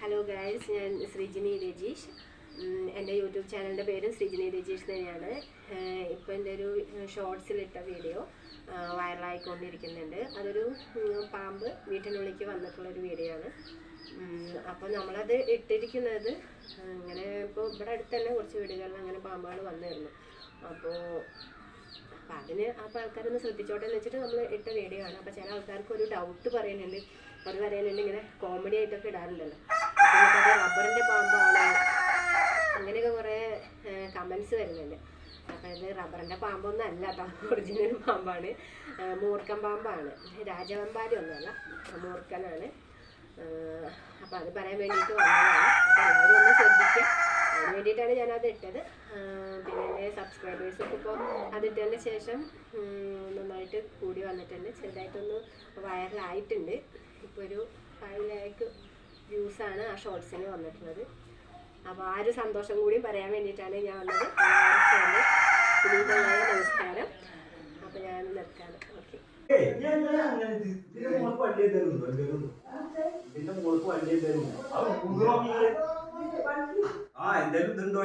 Hello guys, ഞാൻ ശ്രീജിനി രജീഷ്. എൻ്റെ YouTube ചാനലിൻ്റെ പേര് ശ്രീജിനി രജീഷ് തന്നെയാണ്. ഇപ്പോൾ എൻ്റെ ഒരു ഷോർട്സിലിട്ട വീഡിയോ വൈറലായിക്കൊണ്ടിരിക്കുന്നുണ്ട്. അതൊരു പാമ്പ് വീട്ടിനുള്ളിലേക്ക് വന്നിട്ടുള്ളൊരു വീഡിയോ ആണ്. അപ്പോൾ നമ്മളത് ഇട്ടിരിക്കുന്നത് ഇങ്ങനെ ഇപ്പോൾ ഇവിടെ അടുത്ത് തന്നെ കുറച്ച് വീടുകളിൽ അങ്ങനെ പാമ്പുകൾ വന്നിരുന്നു. അപ്പോൾ അതിന് അപ്പോൾ ആൾക്കാരൊന്ന് ശ്രദ്ധിച്ചോട്ടെ എന്ന് വെച്ചിട്ട് നമ്മൾ ഇട്ട വീഡിയോ ആണ്. അപ്പോൾ ചില ആൾക്കാർക്ക് ഒരു ഡൗട്ട് പറയുന്നുണ്ട്. അവർ പറയുന്നുണ്ട് ഇങ്ങനെ കോമഡി ആയിട്ടൊക്കെ ഇടാറുണ്ടല്ലോ, അപ്പോൾ അത് റബ്ബറിൻ്റെ പാമ്പാണ്, അങ്ങനെയൊക്കെ കുറേ കമൻസ് വരുന്നുണ്ട്. അപ്പോൾ ഇത് റബ്ബറിൻ്റെ പാമ്പൊന്നും അല്ല കേട്ടോ, ഒറിജിനൽ പാമ്പാണ്, മൂർക്കൻ പാമ്പാണ്, രാജവെമ്പാലി ഒന്നുമല്ല, മൂർക്കനാണ്. അപ്പോൾ അത് പറയാൻ വേണ്ടിയിട്ട് വന്നതാണ്. അപ്പോൾ എല്ലാവരും ഒന്ന് ശ്രദ്ധിക്കുക, അതിന് വേണ്ടിയിട്ടാണ് ഞാനത് ഇട്ടത്. പിന്നെ എൻ്റെ സബ്സ്ക്രൈബേഴ്സൊക്കെ ഇപ്പോൾ അതിട്ടതിന് ശേഷം നന്നായിട്ട് കൂടി വന്നിട്ടുണ്ട്, ചെറുതായിട്ടൊന്ന് വൈറലായിട്ടുണ്ട്. ഇപ്പോൾ ഒരു 5 lakh വ്യൂസാണ് ആ ഷോർട്സിന് വന്നിട്ടുള്ളത്. അപ്പോൾ ആ ഒരു സന്തോഷം കൂടി പറയാൻ വേണ്ടിയിട്ടാണ് ഞാൻ വന്നത്. വിനീതമായ നമസ്കാരം. അപ്പോൾ ഞാൻ നിർത്താം. ഓക്കെ. എന്തായാലും ഇതുണ്ടോ?